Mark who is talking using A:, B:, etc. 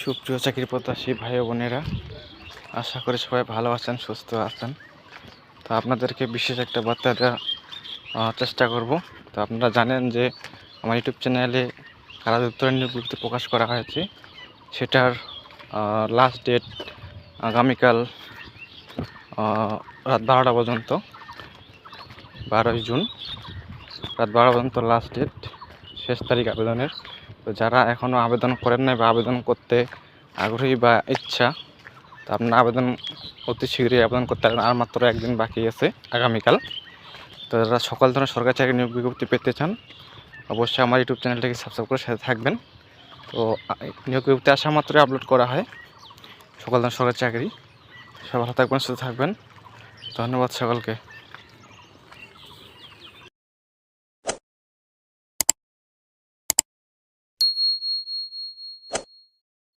A: সুপ্রিয় চাকরি প্রত্যাশী ভাই ও বোনেরা, আশা করি সবাই ভালো আছেন, সুস্থ আছেন। তো আপনাদেরকে বিশেষ একটা বার্তা দেওয়ার চেষ্টা করব। তো আপনারা জানেন যে আমার ইউটিউব চ্যানেলে কারাজ উত্তরের বিজ্ঞপ্তি প্রকাশ করা হয়েছে, সেটার লাস্ট ডেট আগামীকাল রাত 12টা পর্যন্ত, 12ই জুন রাত 12টা পর্যন্ত লাস্ট ডেট, শেষ তারিখ আবেদনের। তো যারা এখনও আবেদন করেন নাই বা আবেদন করতে আগ্রহী বা ইচ্ছা, তো আপনারা আবেদন অতি শীঘ্রই আবেদন করতে পারেন। আর মাত্র একদিন বাকি আছে, আগামীকাল। তো যারা সকল ধরনের সরকারি চাকরি নিয়োগ বিজ্ঞপ্তি পেতে চান, অবশ্যই আমার ইউটিউব চ্যানেলটাকে সাবস্ক্রাইব করে সাথে থাকবেন। তো নিয়োগ বিজ্ঞপ্তি আসা মাত্রই আপলোড করা হয় সকল ধরনের সরকারি চাকরি। সবাই ভালো থাকবেন, সুস্থ থাকবেন। ধন্যবাদ সকলকে।